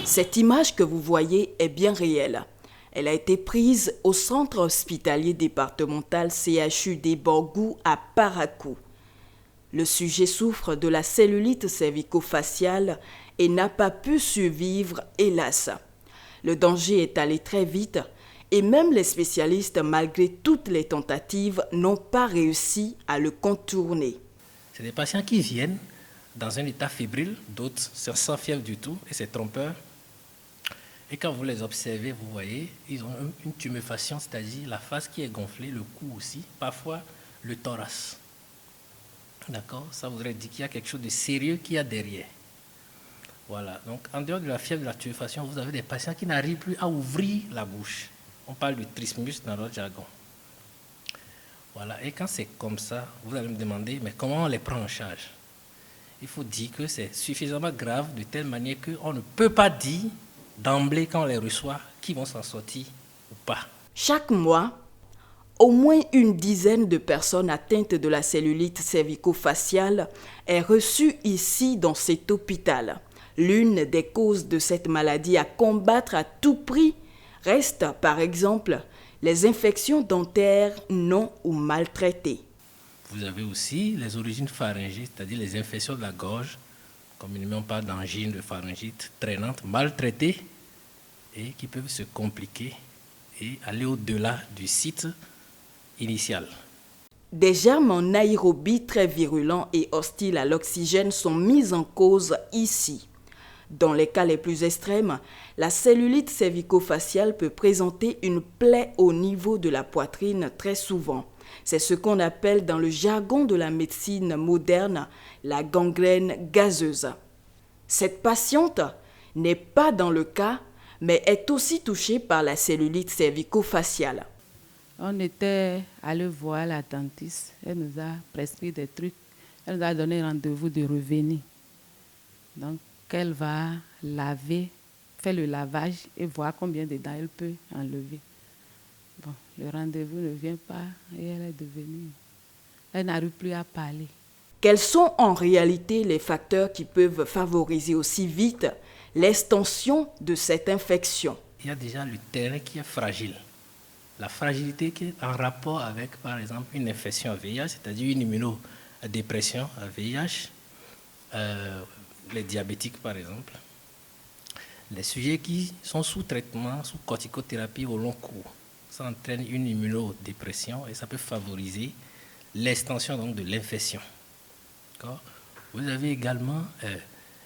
Cette image que vous voyez est bien réelle. Elle a été prise au centre hospitalier départemental CHU des Borgous à Parakou. Le sujet souffre de la cellulite cervico-faciale et n'a pas pu survivre, hélas. Le danger est allé très vite et même les spécialistes, malgré toutes les tentatives, n'ont pas réussi à le contourner. C'est des patients qui viennent dans un état fébrile, d'autres sans fièvre du tout, et c'est trompeur. Et quand vous les observez, vous voyez, ils ont une tuméfaction, c'est-à-dire la face qui est gonflée, le cou aussi, parfois le thorax. D'accord? Ça voudrait dire qu'il y a quelque chose de sérieux qu'il y a derrière. Voilà. Donc, en dehors de la fièvre, de la tuméfaction, vous avez des patients qui n'arrivent plus à ouvrir la bouche. On parle du trismus dans notre jargon. Voilà. Et quand c'est comme ça, vous allez me demander, mais comment on les prend en charge? Il faut dire que c'est suffisamment grave de telle manière qu'on ne peut pas dire d'emblée, quand on les reçoit, qui vont s'en sortir ou pas. Chaque mois, au moins une dizaine de personnes atteintes de la cellulite cervico-faciale est reçue ici dans cet hôpital. L'une des causes de cette maladie à combattre à tout prix reste, par exemple, les infections dentaires non ou mal traitées. Vous avez aussi les origines pharyngiques, c'est-à-dire les infections de la gorge, communément on parle d'angine, de pharyngite traînante, mal traitées et qui peuvent se compliquer et aller au-delà du site initial. Des germes en aérobie très virulents et hostiles à l'oxygène sont mis en cause ici. Dans les cas les plus extrêmes, la cellulite cervico-faciale peut présenter une plaie au niveau de la poitrine très souvent. C'est ce qu'on appelle dans le jargon de la médecine moderne la gangrène gazeuse. Cette patiente n'est pas dans le cas, mais est aussi touchée par la cellulite cervico-faciale. On était allé voir la dentiste, elle nous a prescrit des trucs, elle nous a donné rendez-vous de revenir. Donc, elle va laver, faire le lavage et voir combien de dents elle peut enlever. Bon, le rendez-vous ne vient pas et elle est devenue. Elle n'arrive plus à parler. Quels sont en réalité les facteurs qui peuvent favoriser aussi vite l'extension de cette infection? Il y a déjà le terrain qui est fragile. La fragilité qui est en rapport avec, par exemple, une infection à VIH, c'est-à-dire une immunodépression à VIH, les diabétiques, par exemple. Les sujets qui sont sous traitement, sous corticothérapie au long cours, ça entraîne une immunodépression et ça peut favoriser l'extension donc, de l'infection. Vous avez également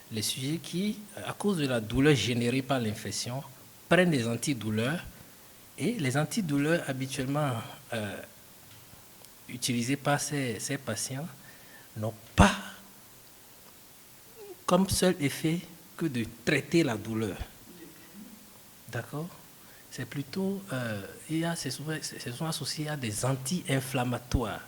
les sujets qui, à cause de la douleur générée par l'infection, prennent des antidouleurs et les antidouleurs habituellement utilisés par ces patients n'ont pas comme seul effet que de traiter la douleur. D'accord? C'est plutôt, c'est souvent associé à des anti-inflammatoires.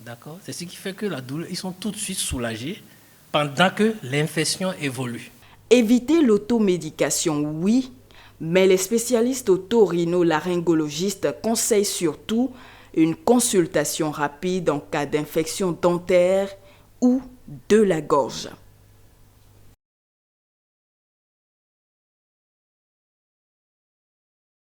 D'accord? C'est ce qui fait que la douleur, ils sont tout de suite soulagés pendant que l'infection évolue. Éviter l'automédication, oui, mais les spécialistes otorhinolaryngologistes conseillent surtout une consultation rapide en cas d'infection dentaire ou de la gorge.